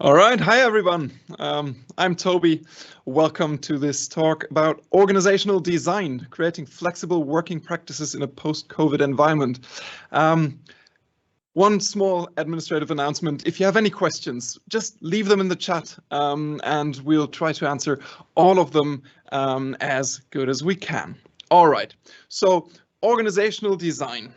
All right, hi everyone. I'm Toby. Welcome to this talk about organizational design, creating flexible working practices in a post-COVID environment. One small administrative announcement. If you have any questions, just leave them in the chat and we'll try to answer all of them as good as we can. All right, so organizational design.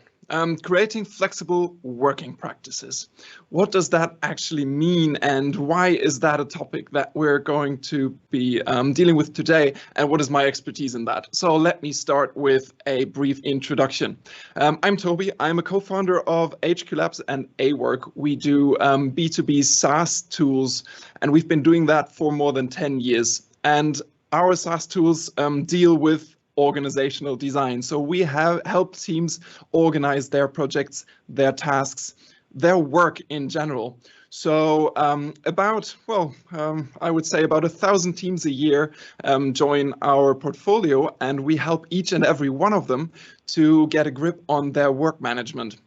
Creating flexible working practices. What does that actually mean, and why is that a topic that we're going to be dealing with today, and what is my expertise in that? So let me start with a brief introduction. I'm Toby. I'm a co-founder of HQ Labs and Aworks. We do B2B SaaS tools, and we've been doing that for more than 10 years. And our SaaS tools deal with organizational design. So we have helped teams organize their projects, their tasks, their work in general. So I would say about 1,000 teams a year join our portfolio, and we help each and every one of them to get a grip on their work management.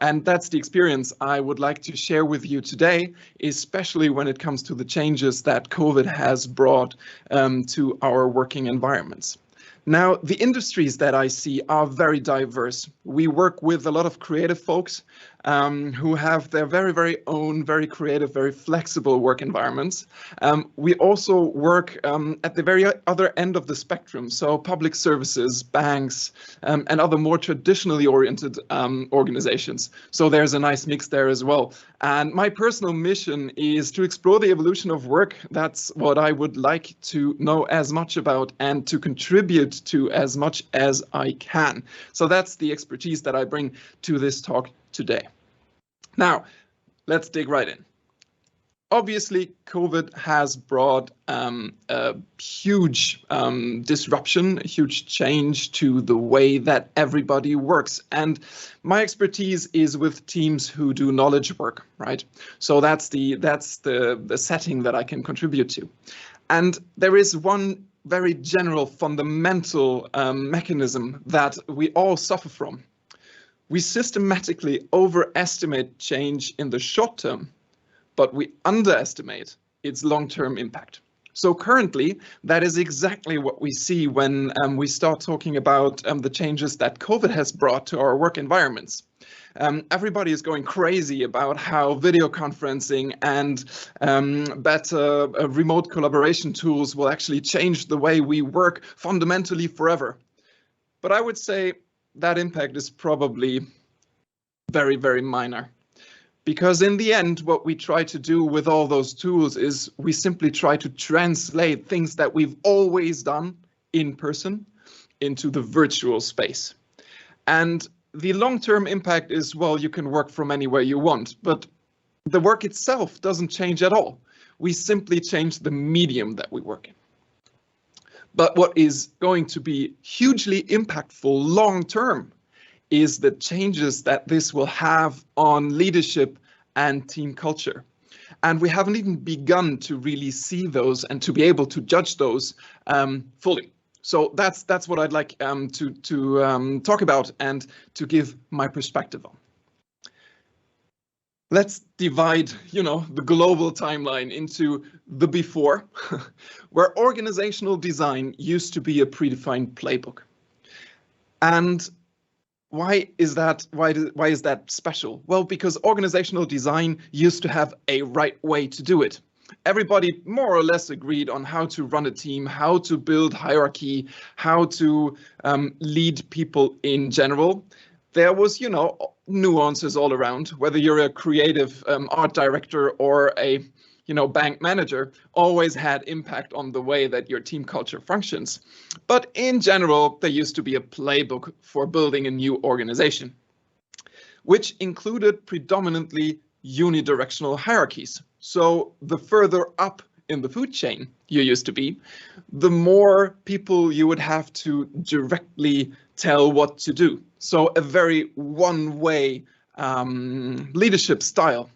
And that's the experience I would like to share with you today, especially when it comes to the changes that COVID has brought to our working environments. Now, the industries that I see are very diverse. We work with a lot of creative folks who have their very own, very creative, very flexible work environments. We also work at the very other end of the spectrum, so public services, banks, and other more traditionally oriented organizations. So there's a nice mix there as well. And my personal mission is to explore the evolution of work. That's what I would like to know as much about and to contribute to as much as I can. So that's the expertise that I bring to this talk today. Now, let's dig right in. Obviously, COVID has brought a huge disruption, a huge change to the way that everybody works. And my expertise is with teams who do knowledge work, right? So that's the setting that I can contribute to. And there is one very general fundamental mechanism that we all suffer from. We systematically overestimate change in the short term, but we underestimate its long-term impact. So currently, that is exactly what we see when we start talking about the changes that COVID has brought to our work environments. Everybody is going crazy about how video conferencing and better remote collaboration tools will actually change the way we work fundamentally forever. But I would say that impact is probably very minor. Because in the end, what we try to do with all those tools is we simply try to translate things that we've always done in person into the virtual space. And the long-term impact is, well, you can work from anywhere you want, but the work itself doesn't change at all. We simply change the medium that we work in. But what is going to be hugely impactful long-term is the changes that this will have on leadership and team culture. And we haven't even begun to really see those and to be able to judge those fully. So that's what I'd like to talk about and to give my perspective on. Let's divide, the global timeline into the before, where organizational design used to be a predefined playbook. And why is that special? Well, because organizational design used to have a right way to do it. Everybody more or less agreed on how to run a team, how to build hierarchy, how to lead people in general. There was, nuances all around, whether you're a creative art director or a, bank manager, always had impact on the way that your team culture functions. But in general, there used to be a playbook for building a new organization, which included predominantly unidirectional hierarchies. So the further up in the food chain you used to be, the more people you would have to directly tell what to do. So a very one-way leadership style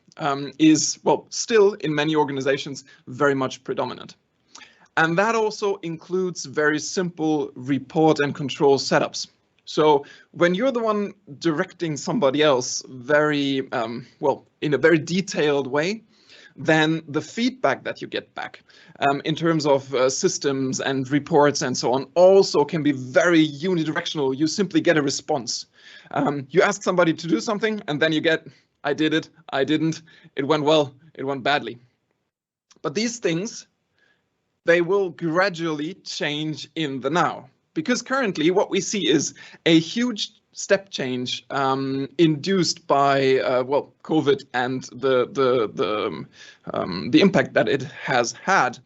is, still in many organizations, very much predominant. And that also includes very simple report and control setups. So when you're the one directing somebody else in a very detailed way, then the feedback that you get back in terms of systems and reports and so on also can be very unidirectional. You simply get a response. You ask somebody to do something and then you get, I did it, I didn't, it went well, it went badly. But these things, they will gradually change in the now, because currently what we see is a huge step change induced by COVID and the impact that it has had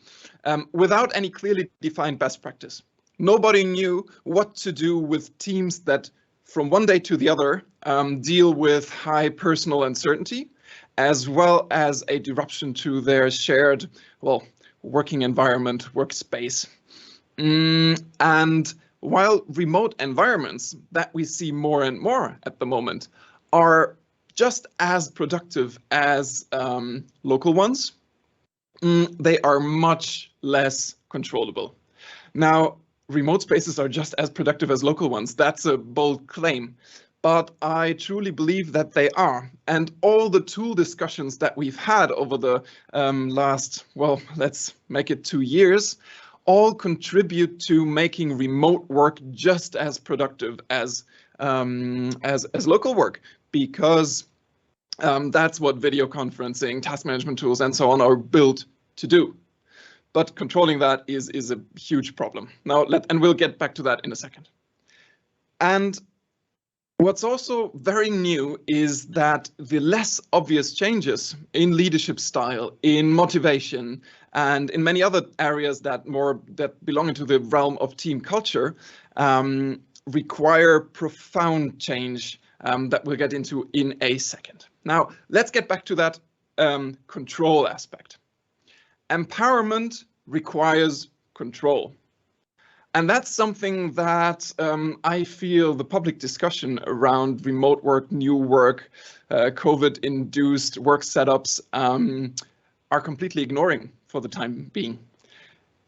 without any clearly defined best practice. Nobody knew what to do with teams that from one day to the other deal with high personal uncertainty, as well as a disruption to their shared, working environment, workspace. And while remote environments that we see more and more at the moment are just as productive as local ones, they are much less controllable. Now, remote spaces are just as productive as local ones. That's a bold claim, but I truly believe that they are. And all the tool discussions that we've had over the last, let's make it 2 years, all contribute to making remote work just as productive as local work, because that's what video conferencing, task management tools, and so on are built to do. But controlling that is a huge problem. Now, and we'll get back to that in a second. And what's also very new is that the less obvious changes in leadership style, in motivation, and in many other areas that belong into the realm of team culture require profound change that we'll get into in a second. Now, let's get back to that control aspect. Empowerment requires control. And that's something that I feel the public discussion around remote work, new work, COVID-induced work setups are completely ignoring for the time being.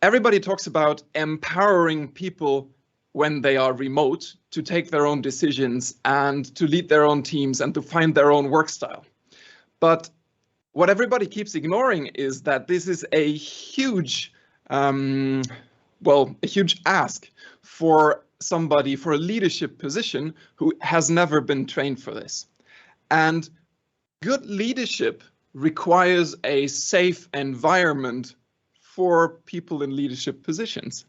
Everybody talks about empowering people when they are remote to take their own decisions and to lead their own teams and to find their own work style. But what everybody keeps ignoring is that this is a huge a huge ask for somebody for a leadership position who has never been trained for this. And good leadership requires a safe environment for people in leadership positions.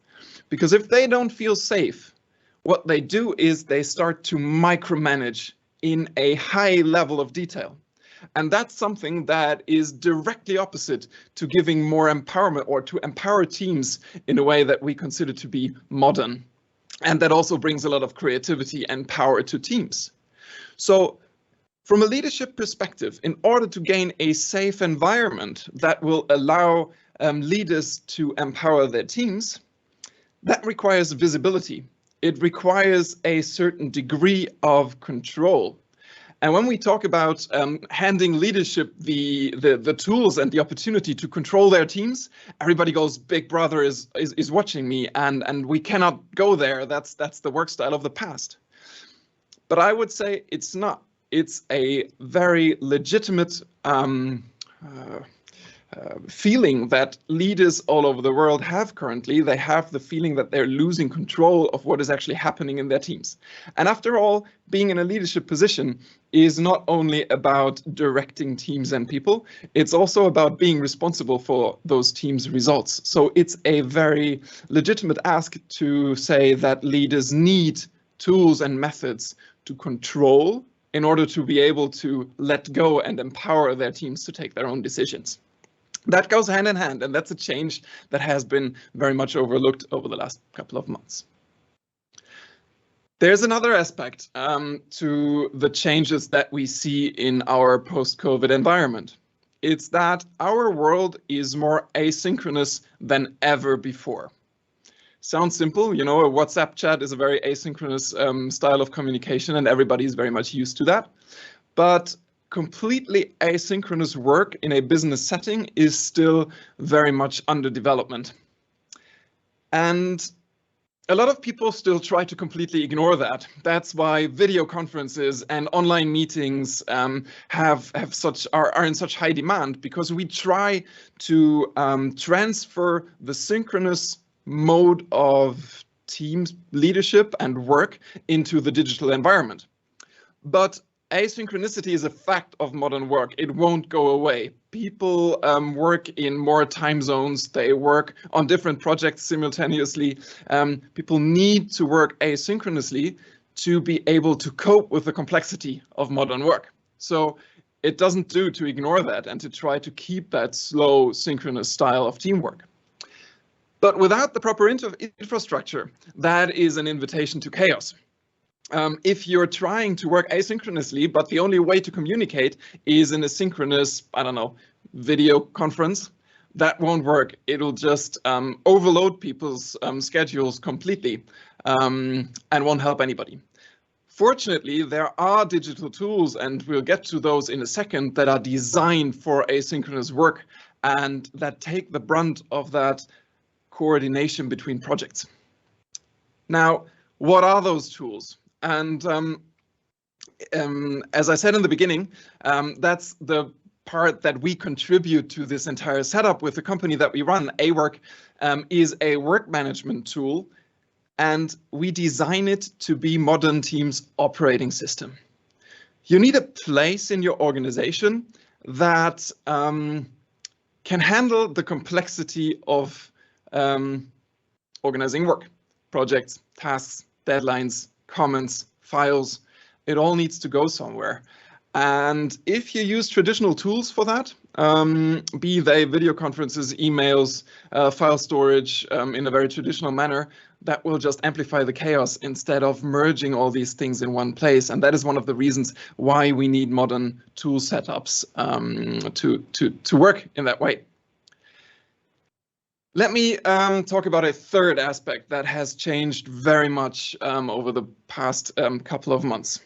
Because if they don't feel safe, what they do is they start to micromanage in a high level of detail. And that's something that is directly opposite to giving more empowerment or to empower teams in a way that we consider to be modern. And that also brings a lot of creativity and power to teams. So from a leadership perspective, in order to gain a safe environment that will allow leaders to empower their teams, that requires visibility. It requires a certain degree of control. And when we talk about handing leadership the tools and the opportunity to control their teams, everybody goes, Big Brother is watching me, and we cannot go there. That's the work style of the past. But I would say it's not. It's a very legitimate feeling that leaders all over the world have currently. They have the feeling that they're losing control of what is actually happening in their teams. And after all, being in a leadership position is not only about directing teams and people, it's also about being responsible for those teams' results. So it's a very legitimate ask to say that leaders need tools and methods to control in order to be able to let go and empower their teams to take their own decisions. That goes hand in hand, and that's a change that has been very much overlooked over the last couple of months. There's another aspect to the changes that we see in our post-COVID environment. It's that our world is more asynchronous than ever before. Sounds simple, you know, a WhatsApp chat is a very asynchronous style of communication, and everybody is very much used to that. But completely asynchronous work in a business setting is still very much under development. And A lot of people still try to completely ignore that. That's why video conferences and online meetings are in such high demand, because we try to transfer the synchronous mode of teams leadership and work into the digital environment. But asynchronicity is a fact of modern work. It won't go away. People work in more time zones. They work on different projects simultaneously. People need to work asynchronously to be able to cope with the complexity of modern work. So it doesn't do to ignore that and to try to keep that slow, synchronous style of teamwork. But without the proper infrastructure, that is an invitation to chaos. If you're trying to work asynchronously, but the only way to communicate is in a synchronous, I don't know, video conference, that won't work. It'll just overload people's schedules completely and won't help anybody. Fortunately, there are digital tools, and we'll get to those in a second, that are designed for asynchronous work and that take the brunt of that coordination between projects. Now, what are those tools? And as I said in the beginning, that's the part that we contribute to this entire setup with the company that we run. Aworks is a work management tool, and we design it to be modern teams' operating system. You need a place in your organization that can handle the complexity of organizing work, projects, tasks, deadlines, comments, files. It all needs to go somewhere. And if you use traditional tools for that, be they video conferences, emails, file storage in a very traditional manner, that will just amplify the chaos instead of merging all these things in one place. And that is one of the reasons why we need modern tool setups to work in that way. Let me talk about a third aspect that has changed very much over the past couple of months.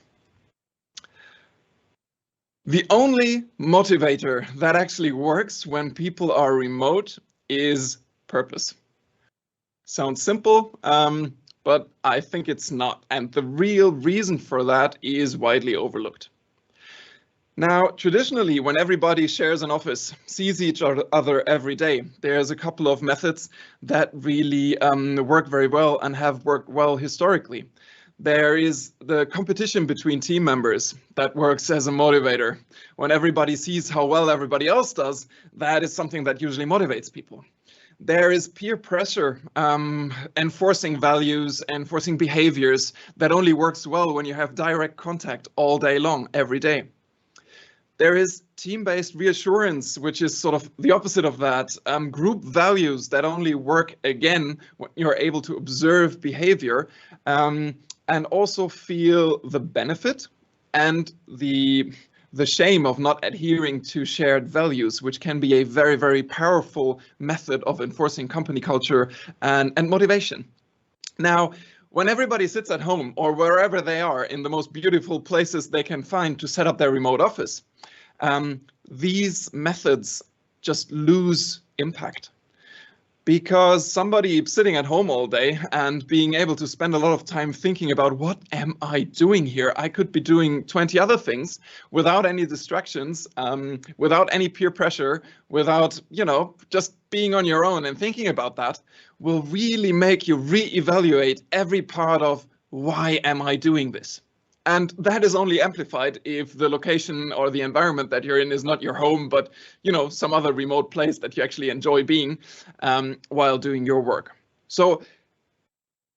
The only motivator that actually works when people are remote is purpose. Sounds simple, but I think it's not. And the real reason for that is widely overlooked. Now, traditionally, when everybody shares an office, sees each other every day, there's a couple of methods that really work very well and have worked well historically. There is the competition between team members that works as a motivator. When everybody sees how well everybody else does, that is something that usually motivates people. There is peer pressure, enforcing values, enforcing behaviors that only works well when you have direct contact all day long, every day. There is team-based reassurance, which is sort of the opposite of that. Group values that only work again when you're able to observe behavior and also feel the benefit and the shame of not adhering to shared values, which can be a very, very powerful method of enforcing company culture and motivation. Now, when everybody sits at home or wherever they are in the most beautiful places they can find to set up their remote office, these methods just lose impact. Because somebody sitting at home all day and being able to spend a lot of time thinking about what am I doing here? I could be doing 20 other things without any distractions, without any peer pressure, without, just being on your own and thinking about that will really make you reevaluate every part of why am I doing this? And that is only amplified if the location or the environment that you're in is not your home, but some other remote place that you actually enjoy being while doing your work. So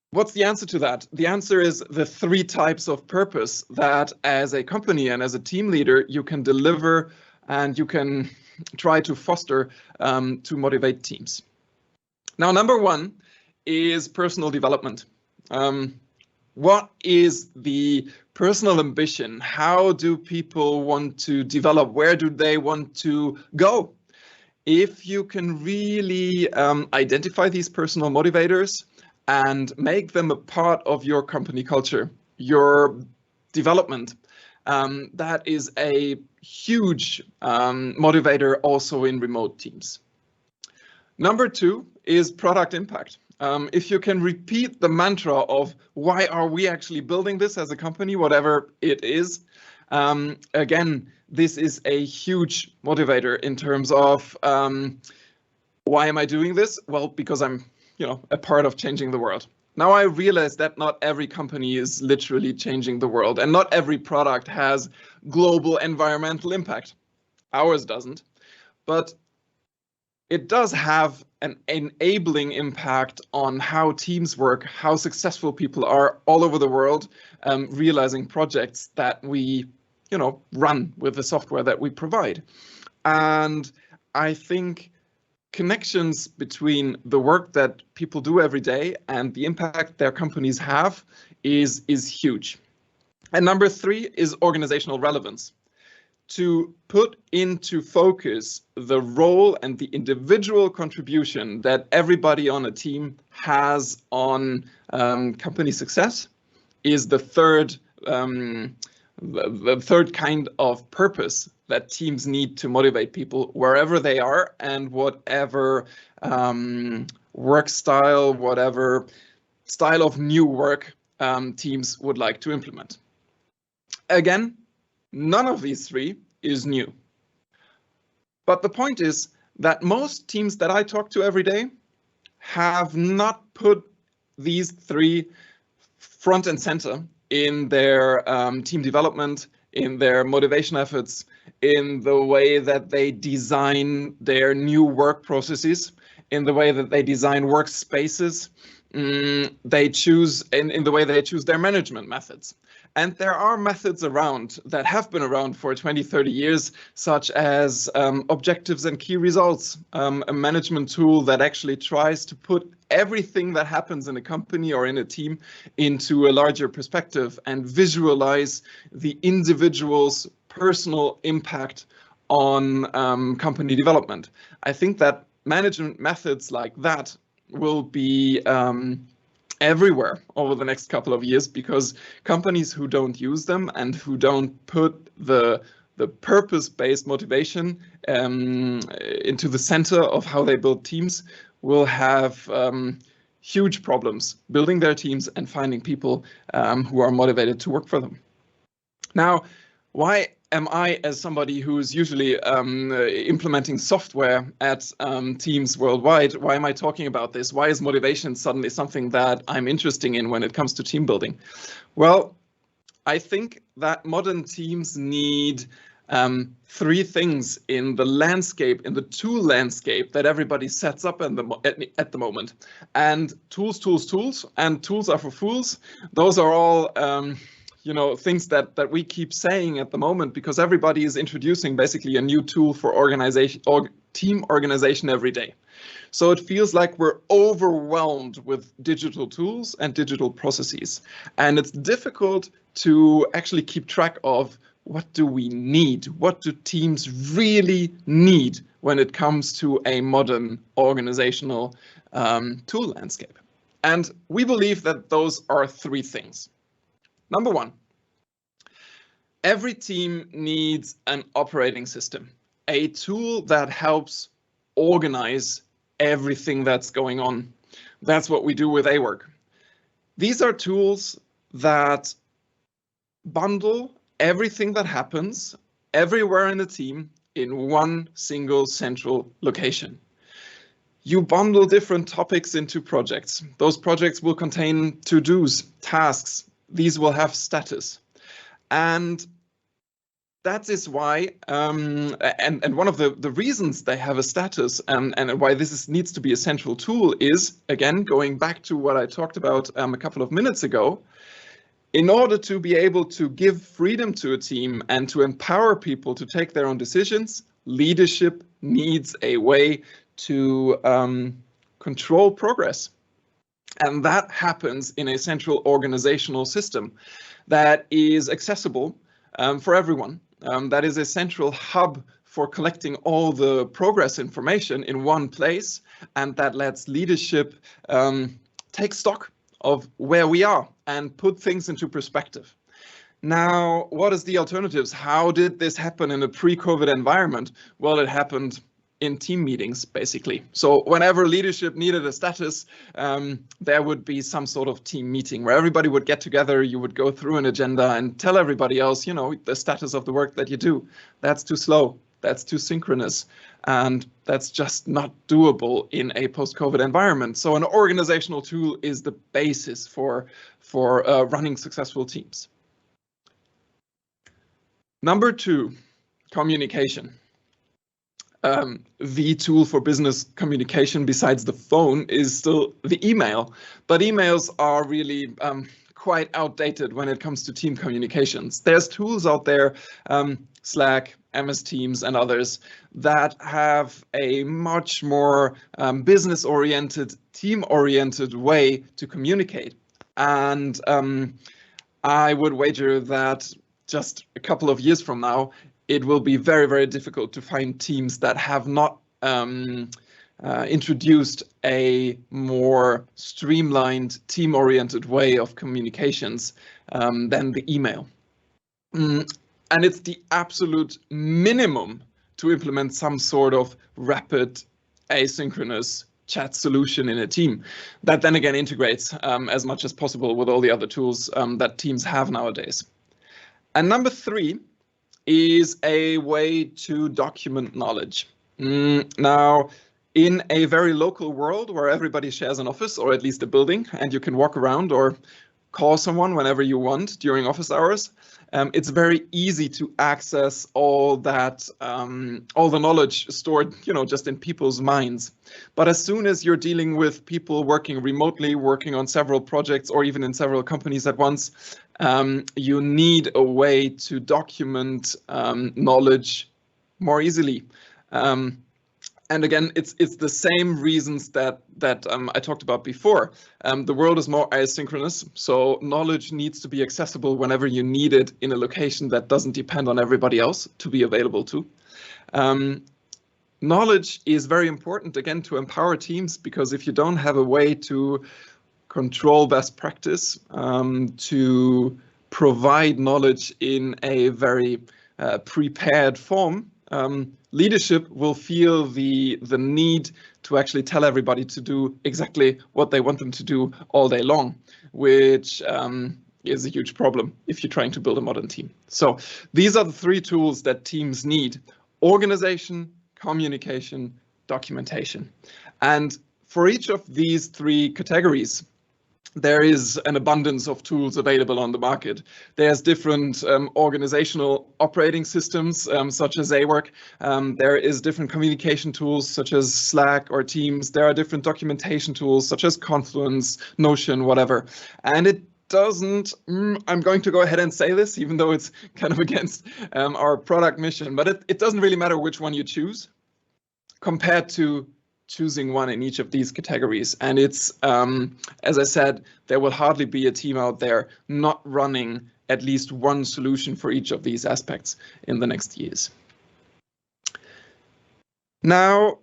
what's the answer to that? The answer is the 3 types of purpose that as a company and as a team leader you can deliver and you can try to foster to motivate teams. Now, number 1 is personal development. What is the personal ambition? How do people want to develop? Where do they want to go? If you can really identify these personal motivators and make them a part of your company culture, your development, that is a huge motivator also in remote teams. Number 2 is product impact. If you can repeat the mantra of why are we actually building this as a company, whatever it is, again, this is a huge motivator in terms of why am I doing this? Well, because I'm, a part of changing the world. Now I realize that not every company is literally changing the world, and not every product has global environmental impact. Ours doesn't, but it does have an enabling impact on how teams work, how successful people are all over the world, realizing projects that we, run with the software that we provide. And I think connections between the work that people do every day and the impact their companies have is huge. And number 3 is organizational relevance. To put into focus the role and the individual contribution that everybody on a team has on company success is the third kind of purpose that teams need to motivate people wherever they are and whatever work style, whatever style of new work teams would like to implement. Again, none of these 3 is new. But the point is that most teams that I talk to every day have not put these 3 front and center in their team development, in their motivation efforts, in the way that they design their new work processes, in the way that they design workspaces, they choose in the way they choose their management methods. And there are methods around that have been around for 20, 30 years, such as objectives and key results, a management tool that actually tries to put everything that happens in a company or in a team into a larger perspective and visualize the individual's personal impact on company development. I think that management methods like that will be everywhere over the next couple of years, because companies who don't use them and who don't put the purpose-based motivation into the center of how they build teams will have huge problems building their teams and finding people who are motivated to work for them. Now, why am I, as somebody who's usually implementing software at teams worldwide, why am I talking about this? Why is motivation suddenly something that I'm interested in when it comes to team building? Well, I think that modern teams need 3 things in the landscape, in the tool landscape that everybody sets up at the moment. And tools, and tools are for fools. Those are all things that we keep saying at the moment, because everybody is introducing basically a new tool for organization or team organization every day. So it feels like we're overwhelmed with digital tools and digital processes. And it's difficult to actually keep track of what do we need? What do teams really need when it comes to a modern organizational tool landscape? And we believe that those are 3 things. Number 1, every team needs an operating system, a tool that helps organize everything that's going on. That's what we do with Aworks. These are tools that bundle everything that happens everywhere in the team in one single central location. You bundle different topics into projects. Those projects will contain to-dos, tasks. These will have status. And that is why, and one of the reasons they have a status and why this needs to be a central tool is, again, going back to what I talked about a couple of minutes ago, in order to be able to give freedom to a team and to empower people to take their own decisions, leadership needs a way to control progress. And that happens in a central organizational system that is accessible for everyone. That is a central hub for collecting all the progress information in one place, and that lets leadership take stock of where we are and put things into perspective. Now, what is the alternatives? How did this happen in a pre-COVID environment? Well, it happened in team meetings, basically. So whenever leadership needed a status, there would be some sort of team meeting where everybody would get together. You would go through an agenda and tell everybody else, you know, the status of the work that you do. That's too slow. That's too synchronous. And that's just not doable in a post-COVID environment. So an organizational tool is the basis for running successful teams. Number 2, communication. The tool for business communication besides the phone is still the email, but emails are really quite outdated when it comes to team communications. There's tools out there, Slack, MS Teams and others, that have a much more business-oriented, team-oriented way to communicate. And I would wager that just a couple of years from now, it will be very, very difficult to find teams that have not introduced a more streamlined, team-oriented way of communications than the email. And it's the absolute minimum to implement some sort of rapid, asynchronous chat solution in a team that then again integrates as much as possible with all the other tools that teams have nowadays. And number 3 is a way to document knowledge. Now, in a very local world where everybody shares an office or at least a building and you can walk around or call someone whenever you want during office hours, it's very easy to access all that, all the knowledge stored, you know, just in people's minds. But as soon as you're dealing with people working remotely, working on several projects or even in several companies at once, you need a way to document knowledge more easily. And again, it's the same reasons that I talked about before. The world is more asynchronous, so knowledge needs to be accessible whenever you need it in a location that doesn't depend on everybody else to be available to. Knowledge is very important, again, to empower teams, because if you don't have a way to control best practice, to provide knowledge in a very prepared form, leadership will feel the need to actually tell everybody to do exactly what they want them to do all day long, which is a huge problem if you're trying to build a modern team. So these are the 3 tools that teams need: organization, communication, documentation. And for each of these 3 categories, there is an abundance of tools available on the market. There's different organizational operating systems, such as Aworks. There is different communication tools, such as Slack or Teams. There are different documentation tools, such as Confluence, Notion, whatever. And it doesn't, I'm going to go ahead and say this, even though it's kind of against our product mission, but it doesn't really matter which one you choose compared to choosing one in each of these categories. And it's, as I said, there will hardly be a team out there not running at least one solution for each of these aspects in the next years. Now,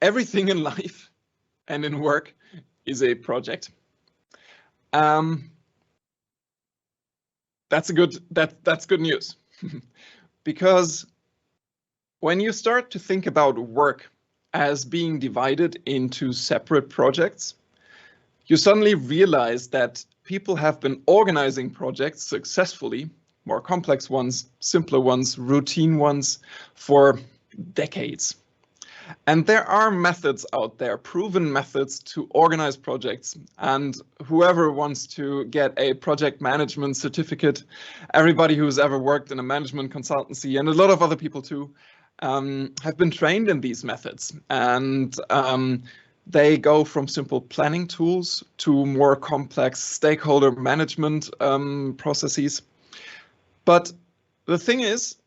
everything in life and in work is a project. That's good news, because when you start to think about work as being divided into separate projects, you suddenly realize that people have been organizing projects successfully, more complex ones, simpler ones, routine ones, for decades. And there are methods out there, proven methods to organize projects. And whoever wants to get a project management certificate, everybody who's ever worked in a management consultancy, and a lot of other people too, have been trained in these methods. And they go from simple planning tools to more complex stakeholder management processes. But the thing is,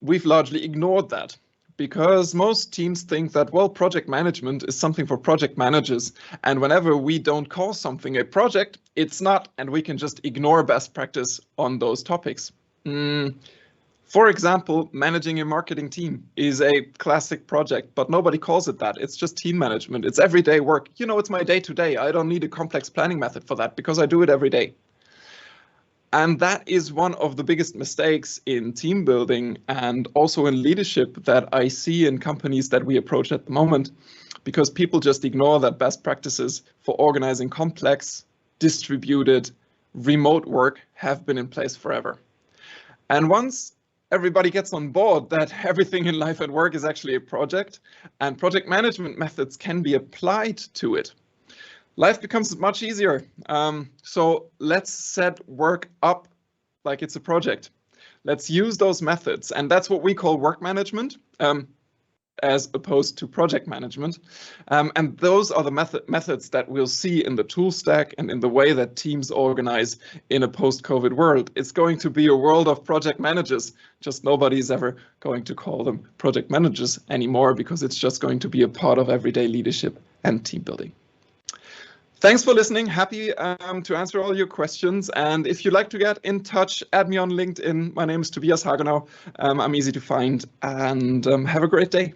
we've largely ignored that, because most teams think that, well, project management is something for project managers. And whenever we don't call something a project, it's not, and we can just ignore best practice on those topics. For example, managing a marketing team is a classic project, but nobody calls it that. It's just team management. It's everyday work. You know, it's my day-to-day. I don't need a complex planning method for that because I do it every day. And that is one of the biggest mistakes in team building and also in leadership that I see in companies that we approach at the moment, because people just ignore that best practices for organizing complex, distributed, remote work have been in place forever. And once everybody gets on board that everything in life and work is actually a project and project management methods can be applied to it, life becomes much easier. So let's set work up like it's a project. Let's use those methods. And that's what we call work management, as opposed to project management. And those are the methods that we'll see in the tool stack and in the way that teams organize in a post-COVID world. It's going to be a world of project managers, just nobody's ever going to call them project managers anymore, because it's just going to be a part of everyday leadership and team building. Thanks for listening. Happy to answer all your questions. And if you'd like to get in touch, add me on LinkedIn. My name is Tobias Hagenau. I'm easy to find, and have a great day.